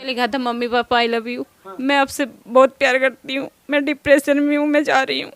लिखा था mummy papa I love you. मैं आपसे बहुत प्यार करती हूँ, मैं डिप्रेशन में हूँ, मैं जा रही हूँ।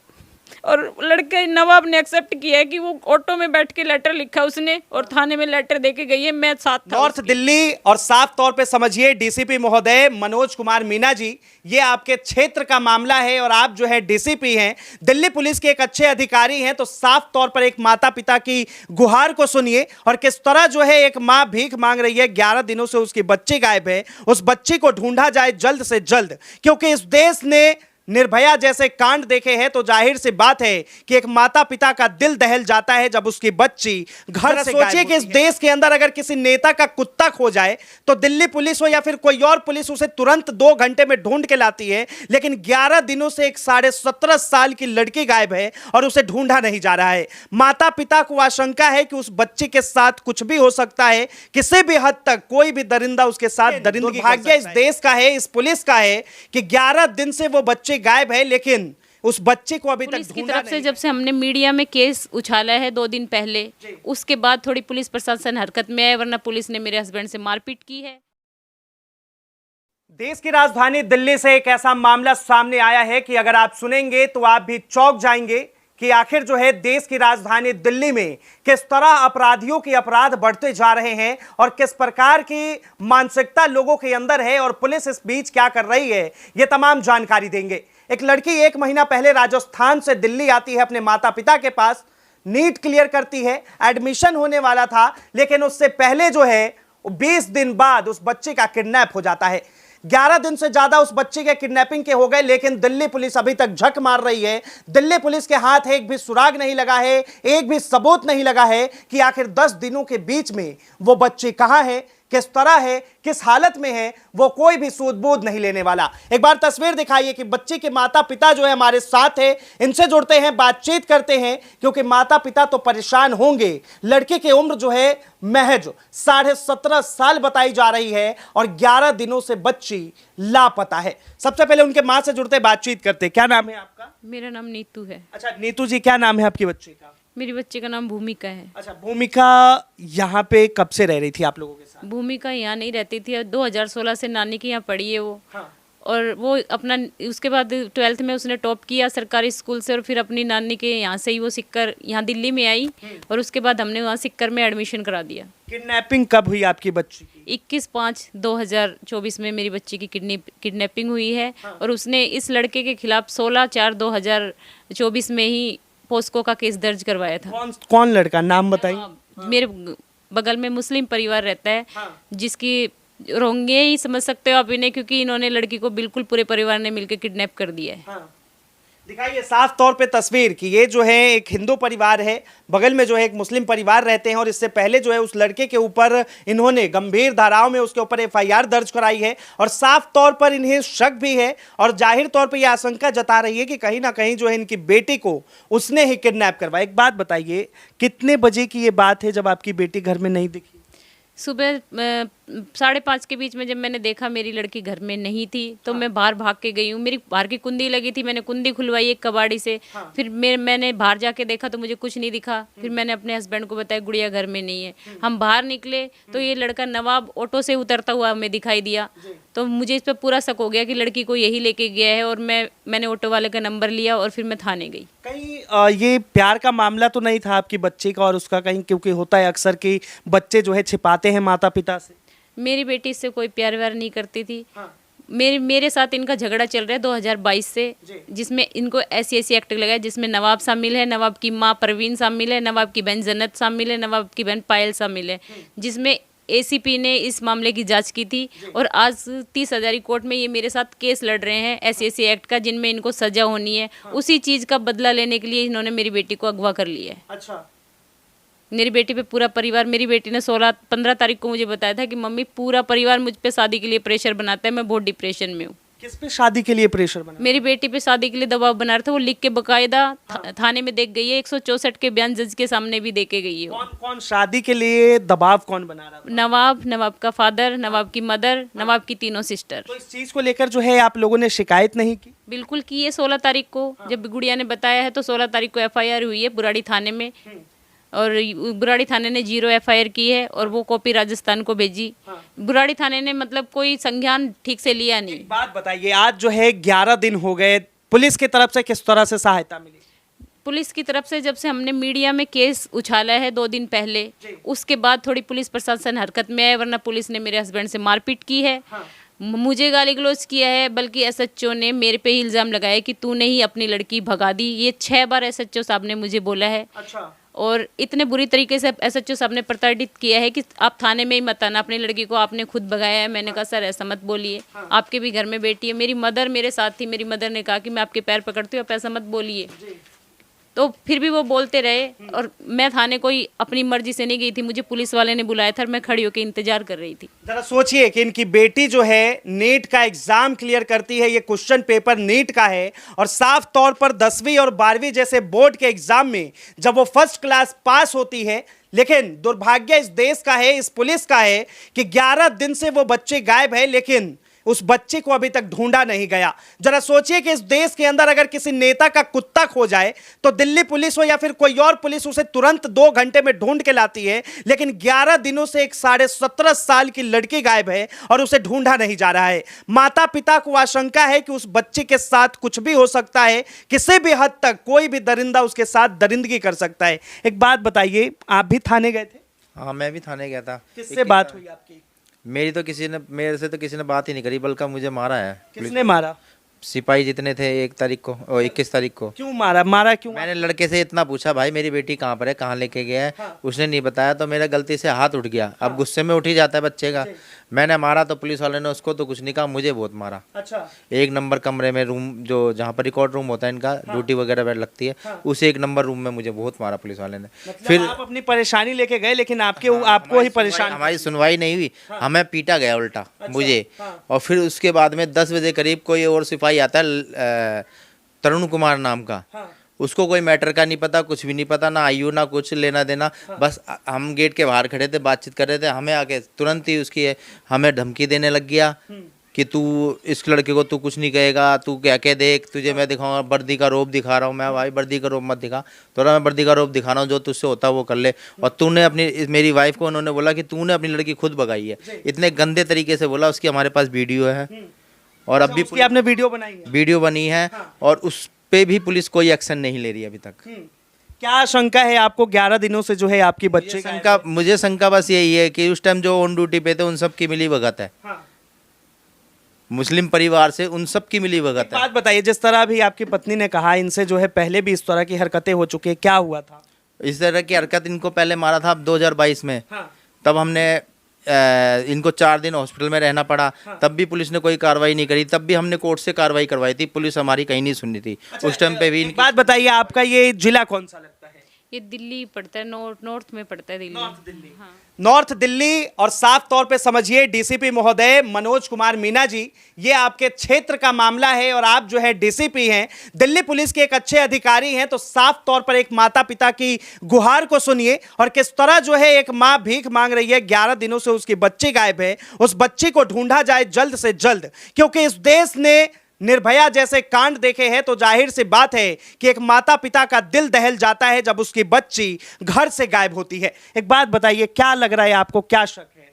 और लड़के नवाब ने एक्सेप्ट किया है कि वो ऑटो में बैठ के लेटर लिखा उसने और थाने में लेटर देके गई है, मैं साथ था नॉर्थ दिल्ली। और साफ तौर पे समझिए डीसीपी महोदय मनोज कुमार मीना जी, ये आपके क्षेत्र का मामला है और आप जो है डीसीपी हैं, दिल्ली पुलिस के एक अच्छे अधिकारी हैं, तो साफ तौर पर एक माता पिता की गुहार को सुनिए और किस तरह जो है एक मां भीख मांग रही है। 11 दिनों से उसकी बच्ची गायब है, उस बच्ची को ढूंढा जाए जल्द से जल्द, क्योंकि इस देश ने निर्भया जैसे कांड देखे हैं तो जाहिर सी बात है कि एक माता पिता का दिल दहल जाता है जब उसकी बच्ची घर से। सोचिए कि इस देश के अंदर अगर किसी नेता का कुत्ता खो जाए तो दिल्ली पुलिस हो या फिर कोई और पुलिस उसे तुरंत 2 घंटे में ढूंढ के लाती है, लेकिन 11 दिनों से एक 17.5 साल की लड़की गायब है और उसे ढूंढा नहीं जा रहा है। माता पिता को आशंका है कि उस बच्ची के साथ कुछ भी हो सकता है, किसी भी हद तक कोई भी दरिंदा उसके साथ दरिंदगी। भाग्य इस देश का है, इस पुलिस का है कि 11 दिन से वो बच्ची गायब है, लेकिन उस बच्चे को अभी तक पुलिस की तरफ से जब से हमने मीडिया में केस उछाला है 2 दिन पहले, उसके बाद थोड़ी पुलिस प्रशासन हरकत में आए, वरना पुलिस ने मेरे हस्बैंड से मारपीट की है। देश की राजधानी दिल्ली से एक ऐसा मामला सामने आया है कि अगर आप सुनेंगे तो आप भी चौंक जाएंगे कि आखिर जो है देश की राजधानी दिल्ली में किस तरह अपराधियों के अपराध बढ़ते जा रहे हैं और किस प्रकार की मानसिकता लोगों के अंदर है और पुलिस इस बीच क्या कर रही है, ये तमाम जानकारी देंगे। एक लड़की 1 महीना पहले राजस्थान से दिल्ली आती है अपने माता पिता के पास, नीट क्लियर करती है, एडमिशन होने वाला था, लेकिन उससे पहले जो है 20 दिन बाद उस बच्चे का किडनैप हो जाता है। 11 दिन से ज्यादा उस बच्चे के किडनैपिंग के हो गए, लेकिन दिल्ली पुलिस अभी तक झक मार रही है। दिल्ली पुलिस के हाथ एक भी सुराग नहीं लगा है, एक भी सबूत नहीं लगा है कि आखिर 10 दिनों के बीच में वो बच्ची कहां है, किस तरह है, किस हालत में है, वो कोई भी सूद-बूद नहीं लेने वाला। एक बार तस्वीर दिखाइए कि बच्चे के माता पिता जो है हमारे साथ है, इनसे जुड़ते हैं, बातचीत करते हैं, क्योंकि माता पिता तो परेशान होंगे। लड़के की उम्र जो है महज 17.5 साल बताई जा रही है और 11 दिनों से बच्ची लापता है। सबसे पहले उनके मां से जुड़ते बातचीत करते। क्या नाम है आपका? मेरा नाम नीतू है। अच्छा नीतू जी, क्या नाम है आपकी बच्ची का? मेरी बच्ची का नाम भूमिका है। अच्छा भूमिका, यहाँ पे कब से रह रही थी आप लोगों के साथ? भूमिका यहाँ नहीं रहती थी, 2016 से नानी के यहाँ पढ़ी है वो। हाँ। और वो अपना उसके बाद 12th में उसने टॉप किया सरकारी स्कूल से और फिर अपनी नानी के यहाँ से ही वो सिक्कर यहाँ दिल्ली में आई और उसके बाद हमने वहाँ सिक्कर में एडमिशन करा दिया। किडनैपिंग कब हुई आपकी बच्ची की? 21/5/2024 में मेरी बच्ची की किडनैपिंग हुई है। और उसने इस लड़के के खिलाफ 16/4/2024 में ही पोस्को का केस दर्ज करवाया था। कौन लड़का, नाम बताइए। मेरे बगल में मुस्लिम परिवार रहता है, जिसकी रोंगे ही समझ सकते हो आप इन्हें, क्योंकि इन्होंने लड़की को बिल्कुल पूरे परिवार ने मिलकर किडनैप कर दिया है। दिखाइए साफ तौर पे तस्वीर कि ये जो है एक हिंदू परिवार है, बगल में जो है एक मुस्लिम परिवार रहते हैं और इससे पहले जो है उस लड़के के ऊपर इन्होंने गंभीर धाराओं में उसके ऊपर एफआईआर दर्ज कराई है और साफ तौर पर इन्हें शक भी है और जाहिर तौर पे ये आशंका जता रही है कि कहीं ना कहीं जो है इनकी बेटी को उसने ही किडनैप करवाया। एक बात बताइए, कितने बजे की ये बात है जब आपकी बेटी घर में नहीं दिखी? सुबह 5:30 के बीच में जब मैंने देखा मेरी लड़की घर में नहीं थी तो मैं बाहर भाग के गई हूँ। मेरी बाहर की कुंडी लगी थी, मैंने कुंडी खुलवाई एक कबाड़ी से। फिर मैंने बाहर जाके देखा तो मुझे कुछ नहीं दिखा। फिर मैंने अपने हस्बैंड को बताया गुड़िया घर में नहीं है। हम बाहर निकले तो ये लड़का नवाब ऑटो से उतरता हुआ हमें दिखाई दिया, तो मुझे इस पर पूरा शक हो गया कि लड़की को यही लेके गया है। और मैंने ऑटो वाले का नंबर लिया और फिर मैं थाने गई। कहीं ये प्यार का मामला तो नहीं था आपकी बच्ची का और उसका कहीं, क्योंकि होता है अक्सर कि बच्चे जो है छिपाते हैं माता पिता से? मेरी बेटी इससे कोई प्यार व्यार नहीं करती थी। मेरे साथ इनका झगड़ा चल रहा है 2022 से, जिसमें इनको ऐसी एक्ट लगाया जिसमें नवाब शामिल है, नवाब की माँ परवीन शामिल है, नवाब की बहन जन्नत शामिल है, नवाब की बहन पायल शामिल है, जिसमें एसीपी ने इस मामले की जांच की थी। और आज 30 हजारी कोर्ट में ये मेरे साथ केस लड़ रहे हैं ऐसी एक्ट का, जिनमें इनको सजा होनी है। उसी चीज का बदला लेने के लिए इन्होंने मेरी बेटी को अगवा कर लिया है। अच्छा। मेरी बेटी पे पूरा परिवार, मेरी बेटी ने 15 तारीख को मुझे बताया था कि मम्मी पूरा परिवार मुझ पे शादी के लिए प्रेशर बनाता है, मैं बहुत डिप्रेशन में हूँ। किस पे शादी के लिए प्रेशर बना? मेरी बेटी पे शादी के लिए दबाव बना रहा था। वो लिख के बकायदा थाने में देख गई है, 164 के बयान जज के सामने भी देके गई है। कौन शादी के लिए दबाव कौन बना रहा था? नवाब का फादर, नवाब की मदर, नवाब की तीनों सिस्टर। तो इस चीज को लेकर जो है आप लोगों ने शिकायत नहीं की? बिल्कुल की है। 16 तारीख को जब गुड़िया ने बताया है तो 16 तारीख को FIR हुई है बुराड़ी थाने में। और बुराड़ी थाने ने 0 FIR की है और वो कॉपी राजस्थान को भेजी। बुराड़ी थाने ने मतलब कोई संज्ञान ठीक से लिया नहीं। एक बात बताइए, आज जो है 11 दिन हो गए, पुलिस की तरफ से किस तरह से सहायता मिली? पुलिस की तरफ से जब से हमने मीडिया में केस उछाला है 2 दिन पहले, उसके बाद थोड़ी पुलिस प्रशासन हरकत में आए, वरना पुलिस ने मेरे हस्बैंड से मारपीट की है। मुझे गाली गलौज किया है, बल्कि SHO ने मेरे पे ही इल्ज़ाम लगाया कि तूने ही अपनी लड़की भगा दी। ये 6 बार SHO साहब ने मुझे बोला है। अच्छा। और इतने बुरी तरीके से SHO साहब ने प्रताड़ित किया है कि आप थाने में ही मत आना, अपनी लड़की को आपने खुद भगाया है। मैंने कहा सर ऐसा मत बोलिए, आपके भी घर में बेटी है। मेरी मदर मेरे साथ थी, मेरी मदर ने कहा कि मैं आपके पैर पकड़ती हूँ, आप ऐसा मत बोलिए। तो फिर भी वो बोलते रहे और मैं थाने कोई अपनी मर्जी से नहीं गई थी, मुझे पुलिस वाले ने बुलाया था और मैं खड़ी होकर इंतजार कर रही थी। जरा सोचिए कि इनकी बेटी जो है नीट का एग्जाम क्लियर करती है, ये क्वेश्चन पेपर नीट का है, और साफ तौर पर 10वीं और 12वीं जैसे बोर्ड के एग्जाम में जब वो फर्स्ट क्लास पास होती है, लेकिन दुर्भाग्य इस देश का है, इस पुलिस का है कि 11 दिन से वो बच्चे गायब है, लेकिन उस बच्चे को अभी तक ढूंढा नहीं गया। जरा सोचिए कि इस देश के अंदर अगर किसी नेता का कुत्ता खो जाए तो दिल्ली पुलिस हो या फिर कोई और पुलिस उसे तुरंत 2 घंटे में ढूंढ के लाती है, लेकिन 11 दिनों से एक 17.5 साल की लड़की गायब है और उसे ढूंढा नहीं जा रहा है। माता पिता को आशंका है कि उस बच्चे के साथ कुछ भी हो सकता है, किसी भी हद तक कोई भी दरिंदा उसके साथ दरिंदगी कर सकता है। एक बात बताइए, आप भी थाने गए थे? हाँ, मैं भी थाने गया था। किससे बात हुई आपकी? मेरे से तो किसी ने बात ही नहीं करी, बल्कि मुझे मारा है। किसने मारा? सिपाही जितने थे 1 तारीख को और 21 तारीख को। क्यों मारा क्यों? मैंने लड़के से इतना पूछा, भाई मेरी बेटी कहाँ पर है, कहाँ लेके गया है? उसने नहीं बताया, तो मेरा गलती से हाथ उठ गया। अब गुस्से में उठ ही जाता है बच्चे का। मैंने मारा तो पुलिस वाले ने उसको तो कुछ नहीं कहा, मुझे बहुत मारा। अच्छा। 1 नंबर कमरे में, रूम जो जहाँ पर रिकॉर्ड रूम होता है इनका, ड्यूटी वगैरह बैठ लगती है, उस 1 नंबर रूम में मुझे बहुत मारा पुलिस वाले ने। फिर आप अपनी परेशानी लेके गए, लेकिन आपको ही परेशान। हमारी सुनवाई नहीं हुई, हमें पीटा गया उल्टा मुझे। और फिर उसके बाद में 10 बजे करीब कोई और सिपाही आता है, तरुण कुमार नाम का। उसको कोई मैटर का नहीं पता, कुछ भी नहीं पता, ना आयु ना कुछ लेना देना। बस हम गेट के बाहर खड़े थे, बातचीत कर रहे थे, हमें आके तुरंत ही हमें धमकी देने लग गया कि तू इस लड़के को तू कुछ नहीं कहेगा, तू क्या कह देख, तुझे मैं दिखाऊंगा, वर्दी का रोब दिखा रहा हूँ। मैं भाई वर्दी का रोब मत दिखा, थोड़ा मैं वर्दी का रोब दिखा रहा हूँ, जो तुझसे होता है वो कर ले। और तूने मेरी वाइफ को उन्होंने बोला कि तूने अपनी लड़की खुद भगाई है, इतने गंदे तरीके से बोला। उसकी हमारे पास वीडियो है और अभी आपने वीडियो बनाई है? वीडियो बनी है और उस पे भी पुलिस कोई एक्शन नहीं ले रही अभी तक। क्या शंका है आपको 11 दिनों से जो है आपकी बच्चे का? मुझे शंका बस यही है कि उस टाइम जो ऑन ड्यूटी पे थे उन सब की मिली भगत है। मुस्लिम परिवार से उन सब की मिली भगत है। बात बताइए, जिस तरह भी आपकी पत्नी ने कहा इनसे जो है पहले भी इस तरह की हरकतें हो चुकी है, क्या हुआ था? इस तरह की हरकत इनको पहले मारा था 2022 में। तब हमने इनको 4 दिन हॉस्पिटल में रहना पड़ा। तब भी पुलिस ने कोई कार्रवाई नहीं करी। तब भी हमने कोर्ट से कार्रवाई करवाई थी, पुलिस हमारी कहीं नहीं सुनी थी। उस टाइम पे भी। बात बताइए, आपका ये जिला कौन सा लगता है? ये दिल्ली पड़ता है, नॉर्थ में पड़ता है दिल्ली। हाँ। नॉर्थ दिल्ली। और साफ तौर पे समझिए डीसीपी महोदय मनोज कुमार मीना जी, ये आपके क्षेत्र का मामला है और आप जो है डीसीपी हैं, दिल्ली पुलिस के एक अच्छे अधिकारी हैं, तो साफ तौर पर एक माता पिता की गुहार को सुनिए और किस तरह जो है एक मां भीख मांग रही है। 11 दिनों से उसकी बच्ची गायब है, उस बच्ची को ढूंढा जाए जल्द से जल्द, क्योंकि इस देश ने निर्भया जैसे कांड देखे हैं तो जाहिर सी बात है कि एक माता पिता का दिल दहल जाता है जब उसकी बच्ची घर से गायब होती है। एक बात बताइए, क्या लग रहा है आपको, क्या शक है?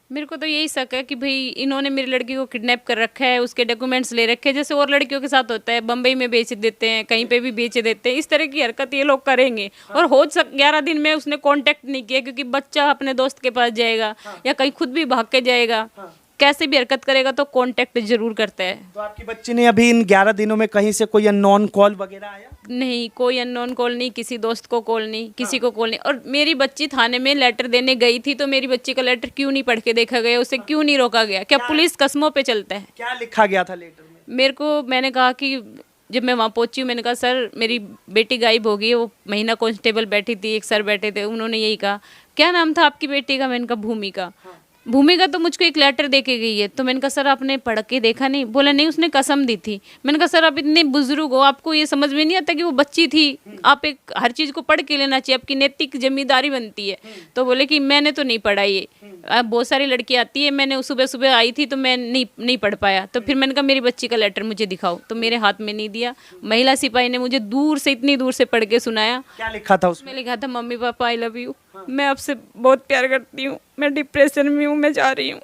मेरे को तो यही शक है कि भाई इन्होंने मेरी लड़की को किडनैप कर रखा है, उसके डॉक्यूमेंट्स ले रखे हैं, जैसे और लड़कियों के साथ होता है, बम्बई में बेच देते हैं, कहीं पे भी बेच देते हैं। इस तरह की हरकत ये लोग करेंगे। और हो 11 दिन में उसने कांटेक्ट नहीं किया, क्योंकि बच्चा अपने दोस्त के पास जाएगा या कहीं खुद भी भाग के जाएगा, कैसे भी हरकत करेगा तो कांटेक्ट जरूर करता है। तो आपकी बच्ची ने अभी इन 11 दिनों में कहीं से कोई अननोन कॉल वगैरह आया? नहीं, कोई अननोन कॉल नहीं, किसी दोस्त को कॉल नहीं, किसी को कॉल नहीं। और मेरी बच्ची थाने में लेटर देने गई थी, तो मेरी बच्ची का लेटर क्यों नहीं पढ़ के देखा गया, उसे क्यों नहीं रोका गया? क्या पुलिस कस्मों पे चलता है? क्या लिखा गया था लेटर में? मैंने कहा कि जब मैं वहाँ पहुंची हूँ, मैंने कहा सर मेरी बेटी गायब हो गई है। वो महिला कांस्टेबल बैठी थी, एक सर बैठे थे, उन्होंने यही कहा क्या नाम था आपकी बेटी का? मैंने कहा भूमिका। भूमिका तो मुझको एक लेटर दे के गई है। तो मैंने कहा सर आपने पढ़ के देखा नहीं? बोला नहीं, उसने कसम दी थी। मैंने कहा सर आप इतने बुजुर्ग हो, आपको ये समझ में नहीं आता कि वो बच्ची थी? आप एक हर चीज़ को पढ़ के लेना चाहिए, आपकी नैतिक जिम्मेदारी बनती है। तो बोले कि मैंने तो नहीं पढ़ा ये, बहुत सारी लड़की आती है, मैंने सुबह सुबह आई थी तो मैं नहीं पढ़ पाया। तो फिर मैंने कहा मेरी बच्ची का लेटर मुझे दिखाओ, तो मेरे हाथ में नहीं दिया। महिला सिपाही ने मुझे दूर से, इतनी दूर से पढ़ के सुनाया। क्या लिखा था उसमें? उसमें लिखा था mummy papa I love you, मैं आपसे बहुत प्यार करती हूँ, मैं डिप्रेशन में हूँ, मैं जा रही हूँ।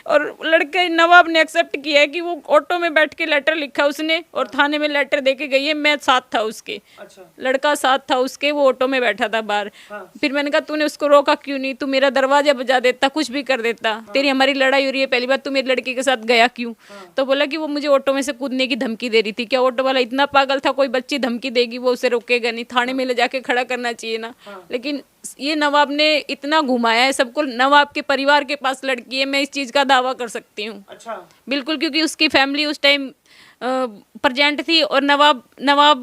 और लड़के नवाब ने एक्सेप्ट किया है कि वो ऑटो में बैठ के लेटर लिखा उसने और थाने में लेटर दे के गई है। मैं साथ था उसके। अच्छा। लड़का साथ था उसके, वो ऑटो में बैठा था बाहर। फिर मैंने कहा तूने उसको रोका क्यों नहीं? तू मेरा दरवाजा बजा देता, कुछ भी कर देता। तेरी हमारी लड़ाई हो रही है, पहली बार तू मेरी लड़की के साथ गया क्यों? तो बोला कि वो मुझे ऑटो में से कूदने की धमकी दे रही थी। क्या ऑटो वाला इतना पागल था? कोई बच्ची धमकी देगी वो उसे रोकेगा नहीं? थाने में ले जाके खड़ा करना चाहिए ना। लेकिन ये नवाब ने इतना घुमाया है सबको। नवाब के परिवार के पास लड़की है, मैं इस चीज़ का दावा कर सकती हूँ। अच्छा। बिल्कुल, क्योंकि उसकी फैमिली उस टाइम प्रेजेंट थी। और नवाब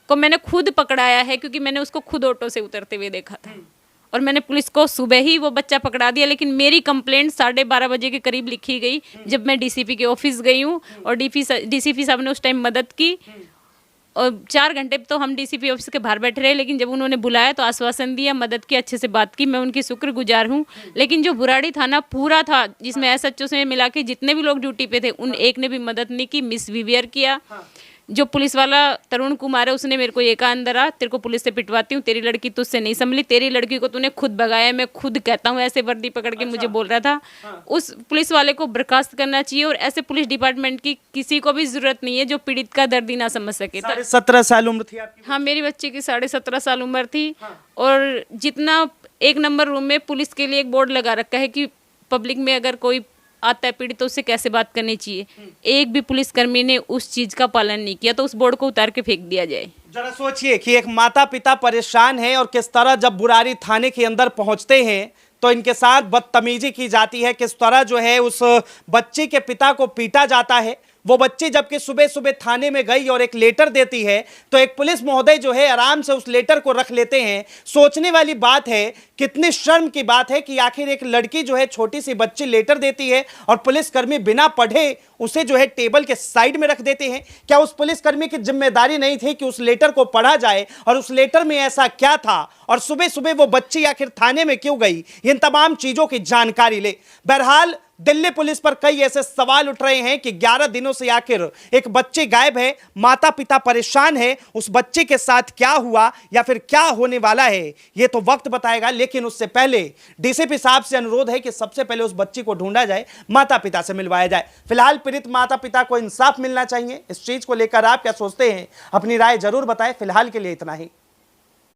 को मैंने खुद पकड़ाया है, क्योंकि मैंने उसको खुद ऑटो से उतरते हुए देखा था। और मैंने पुलिस को सुबह ही वो बच्चा पकड़ा दिया। लेकिन मेरी कंप्लेंट 12:30 बजे के करीब लिखी गई, जब मैं डीसीपी के ऑफिस गई हूँ। और डीसीपी साहब ने उस टाइम मदद की। और 4 घंटे तो हम डीसीपी ऑफिस के बाहर बैठे रहे, लेकिन जब उन्होंने बुलाया तो आश्वासन दिया, मदद की, अच्छे से बात की। मैं उनकी शुक्रगुजार हूँ। लेकिन जो बुराड़ी थाना पूरा था, जिसमें एसएचओ से मिला के जितने भी लोग ड्यूटी पे थे, उन एक ने भी मदद नहीं की, मिसबिहेवियर किया। जो पुलिस वाला तरुण कुमार है, उसने मेरे को ये कहा अंदर आ, तेरे को पुलिस से पिटवाती हूँ, तेरी लड़की तुझसे नहीं संभली, तेरी लड़की को तूने खुद भगाया। मैं खुद कहता हूँ, ऐसे वर्दी पकड़ के मुझे बोल रहा था। उस पुलिस वाले को बर्खास्त करना चाहिए। और ऐसे पुलिस डिपार्टमेंट की किसी को भी जरूरत नहीं है जो पीड़ित का दर्द ही ना समझ सके। 17.5 साल उम्र थी आपकी? हाँ, मेरी बच्ची की 17.5 साल उम्र थी। और जितना 1 नंबर रूम में पुलिस के लिए एक बोर्ड लगा रखा है कि पब्लिक में अगर कोई आता है पीड़ित तो उससे कैसे बात करनी चाहिए, एक भी पुलिसकर्मी ने उस चीज का पालन नहीं किया। तो उस बोर्ड को उतार के फेंक दिया जाए। जरा सोचिए कि एक माता पिता परेशान है और किस तरह जब बुराड़ी थाने के अंदर पहुंचते हैं तो इनके साथ बदतमीजी की जाती है, किस तरह जो है उस बच्चे के पिता को पीटा जाता है। वो बच्ची जबकि सुबह सुबह थाने में गई और एक लेटर देती है तो एक पुलिस महोदय जो है आराम से उस लेटर को रख लेते हैं। सोचने वाली बात है, कितनी शर्म की बात है कि आखिर एक लड़की जो है, छोटी सी बच्ची लेटर देती है और पुलिसकर्मी बिना पढ़े उसे जो है टेबल के साइड में रख देते हैं। क्या उस पुलिसकर्मी की जिम्मेदारी नहीं थी कि उस लेटर को पढ़ा जाए और उस लेटर में ऐसा क्या था और सुबह सुबह वो बच्ची आखिर थाने में क्यों गई? इन तमाम चीजों की जानकारी ले। बहरहाल दिल्ली पुलिस पर कई ऐसे सवाल उठ रहे हैं कि 11 दिनों से आखिर एक बच्चे गायब है, माता पिता परेशान है, उस बच्चे के साथ क्या हुआ या फिर क्या होने वाला है ये तो वक्त बताएगा। लेकिन उससे पहले डीसीपी साहब से अनुरोध है कि सबसे पहले उस बच्ची को ढूंढा जाए, माता पिता से मिलवाया जाए। फिलहाल पीड़ित माता पिता को इंसाफ मिलना चाहिए। इस चीज को लेकर आप क्या सोचते हैं? अपनी राय जरूर बताएं। फिलहाल के लिए इतना ही।